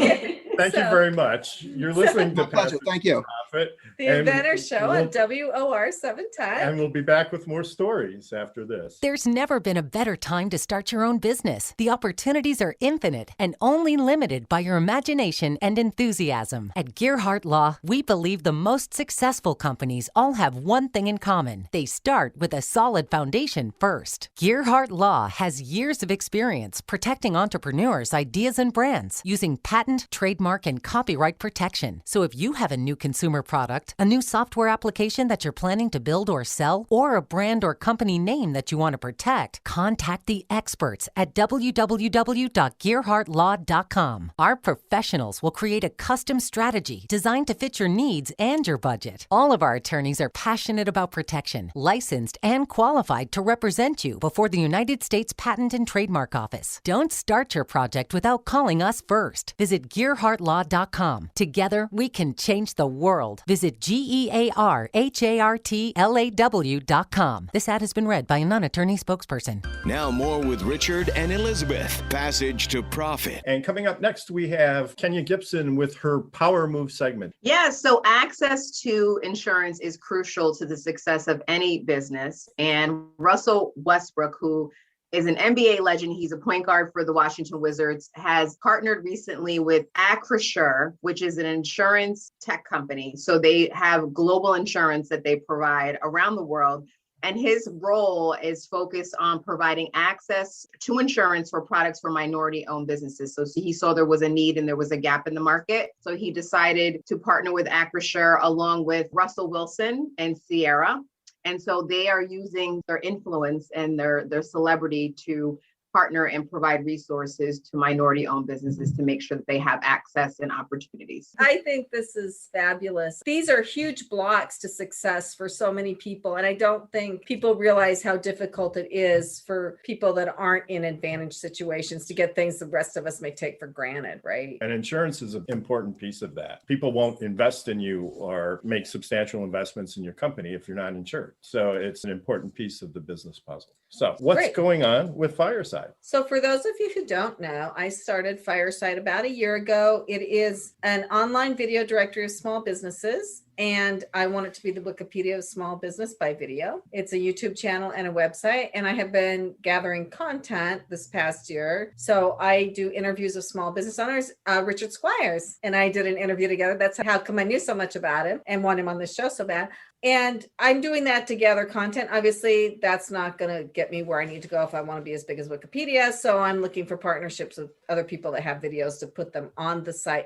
thank you very much. You're listening to My pleasure. Thank you. Profit. The And Inventor Show we'll- on WOR 710. And we'll be back with more stories after this. There's never been a better time to start your own business. The opportunities are infinite and only limited by your imagination and enthusiasm. At Gearhart Law, we believe the most successful companies all have one thing in common. They start with a solid foundation first. Gearhart Law has years of experience protecting entrepreneurs' ideas and brands using patent, trademark, and copyright protection. So if you have a new consumer product, a new software application that you're planning to build or sell, or a brand or company name that you want to protect, contact the experts at www.gearhartlaw.com. Our professionals will create a custom strategy designed to fit your needs and your budget. All of our attorneys are passionate about protection, licensed and qualified to represent you before the United States Patent and Trademark Office. Don't start your project without calling us first. Visit gearhartlaw.com. Together, we can change the world. Visit GEARHARTLAW.com. This ad has been read by a non-attorney spokesperson. Now more with Richard and Elizabeth. Passage to Profit. And coming up next, we have Kenya Gibson with her Power Move segment. Yeah, so access to insurance is crucial to the success of any business. And Russell Westbrook, who is an NBA legend, he's a point guard for the Washington Wizards, has partnered recently with Acrisure, which is an insurance tech company. So they have global insurance that they provide around the world. And his role is focused on providing access to insurance for products for minority-owned businesses. So he saw there was a need and there was a gap in the market. So he decided to partner with Acrisure along with Russell Wilson and Sierra. And so they are using their influence and their celebrity to partner and provide resources to minority-owned businesses to make sure that they have access and opportunities. I think this is fabulous. These are huge blocks to success for so many people. And I don't think people realize how difficult it is for people that aren't in advantaged situations to get things the rest of us may take for granted, right? And insurance is an important piece of that. People won't invest in you or make substantial investments in your company if you're not insured. So it's an important piece of the business puzzle. So what's Great. going on with Fireside? So for those of you who don't know, I started Fireside about a year ago. It is an online video directory of small businesses, and I want it to be the Wikipedia of small business by video. It's a YouTube channel and a website, and I have been gathering content this past year. So I do interviews of small business owners, Richard Squires, and I did an interview together. That's how come I knew so much about him and want him on the show so bad. And I'm doing that to gather content. Obviously, that's not going to get me where I need to go if I want to be as big as Wikipedia. So I'm looking for partnerships with other people that have videos to put them on the site.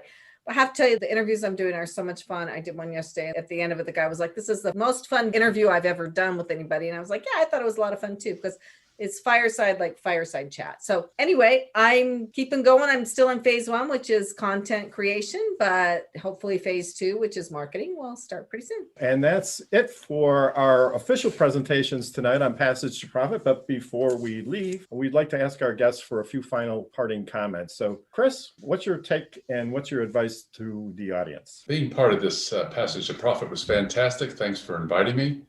I have to tell you, the interviews I'm doing are so much fun. I did one yesterday. At the end of it, the guy was like, "This is the most fun interview I've ever done with anybody." And I was like, "Yeah, I thought it was a lot of fun too," because It's fireside, like fireside chat. So anyway, I'm keeping going. I'm still in phase 1, which is content creation, but hopefully phase 2, which is marketing, will start pretty soon. And that's it for our official presentations tonight on Passage to Profit. But before we leave, we'd like to ask our guests for a few final parting comments. So Chris, what's your take and what's your advice to the audience? Being part of this Passage to Profit was fantastic. Thanks for inviting me.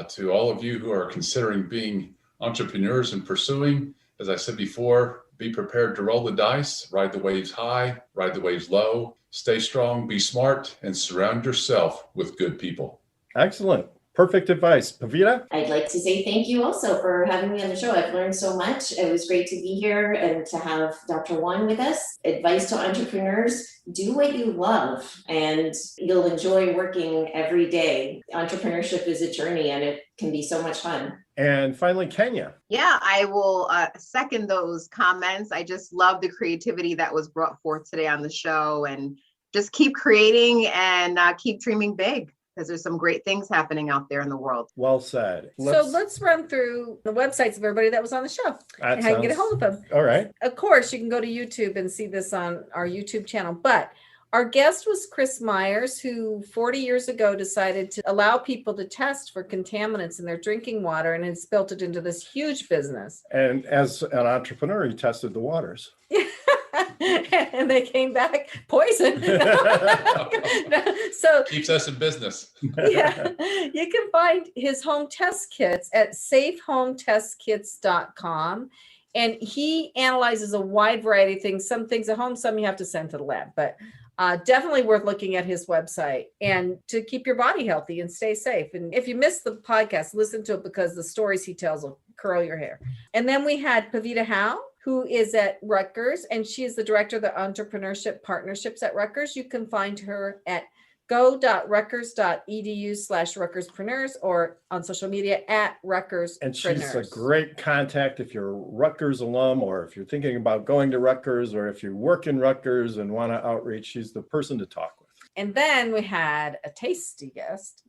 To all of you who are considering being entrepreneurs and pursuing, as I said before, be prepared to roll the dice, ride the waves high, ride the waves low, stay strong, be smart, and surround yourself with good people. Excellent. Perfect advice. Pavita? I'd like to say thank you also for having me on the show. I've learned so much. It was great to be here and to have Dr. Juan with us. Advice to entrepreneurs, do what you love and you'll enjoy working every day. Entrepreneurship is a journey and it can be so much fun. And finally, Kenya. Yeah, I will second those comments. I just love the creativity that was brought forth today on the show, and just keep creating and keep dreaming big, because there's some great things happening out there in the world. Well said. So let's run through the websites of everybody that was on the show and how you can get a hold of them. All right. Of course, you can go to YouTube and see this on our YouTube channel. But our guest was Chris Myers, who 40 years ago decided to allow people to test for contaminants in their drinking water, and has built it into this huge business. And as an entrepreneur, he tested the waters. And they came back poison. So Keeps us in business. yeah, you can find his home test kits at safehometestkits.com. And he analyzes a wide variety of things, some things at home, some you have to send to the lab, but definitely worth looking at his website, and to keep your body healthy and stay safe. And if you missed the podcast, listen to it, because the stories he tells will curl your hair. And then we had Pavita Howe, who is at Rutgers, and she is the director of the Entrepreneurship Partnerships at Rutgers. You can find her at go.rutgers.edu/Rutgerspreneurs, or on social media at Rutgerspreneurs. And she's a great contact if you're a Rutgers alum, or if you're thinking about going to Rutgers, or if you work in Rutgers and want to outreach, she's the person to talk with. And then we had a tasty guest,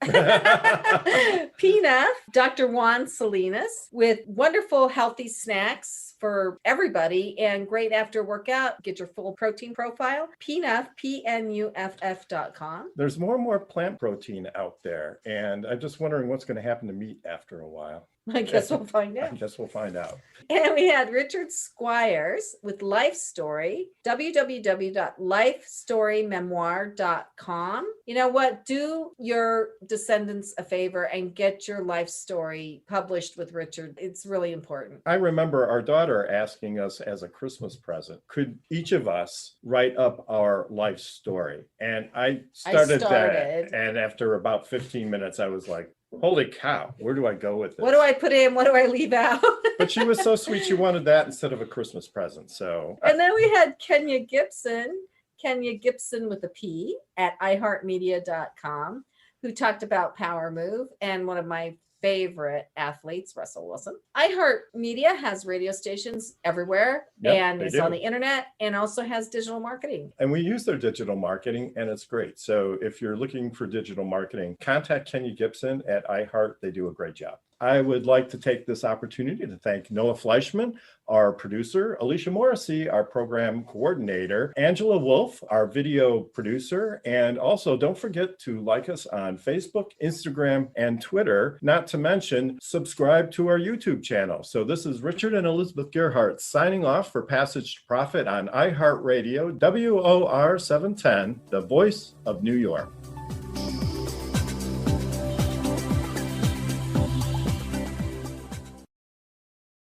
Pina, Dr. Juan Salinas, with wonderful healthy snacks for everybody and great after workout. Get your full protein profile. Pnuff, PNUFF.com. There's more and more plant protein out there, and I'm just wondering what's going to happen to meat after a while. I guess we'll find I out. guess we'll find out. And we had Richard Squires with Life Story, www.lifestorymemoir.com. You know what? Do your descendants a favor and get your life story published with Richard. It's really important. I remember our daughter asking us as a Christmas present, could each of us write up our life story? And I started that. And after about 15 minutes, I was like, holy cow, where do I go with this? What do I put in? What do I leave out? But she was so sweet. She wanted that instead of a Christmas present. So, and then we had Kenya Gibson with a P at iHeartMedia.com, who talked about Power Move, and one of my favorite athletes, Russell Wilson. iHeartMedia has radio stations everywhere, and it's on the internet, and also has digital marketing. And we use their digital marketing, and it's great. So if you're looking for digital marketing, contact Kenya Gibson at iHeart. They do a great job. I would like to take this opportunity to thank Noah Fleischman, our producer, Alicia Morrissey, our program coordinator, Angela Wolf, our video producer, and also don't forget to like us on Facebook, Instagram, and Twitter, not to mention subscribe to our YouTube channel. So this is Richard and Elizabeth Gerhardt signing off for Passage to Profit on iHeartRadio, WOR 710, the voice of New York.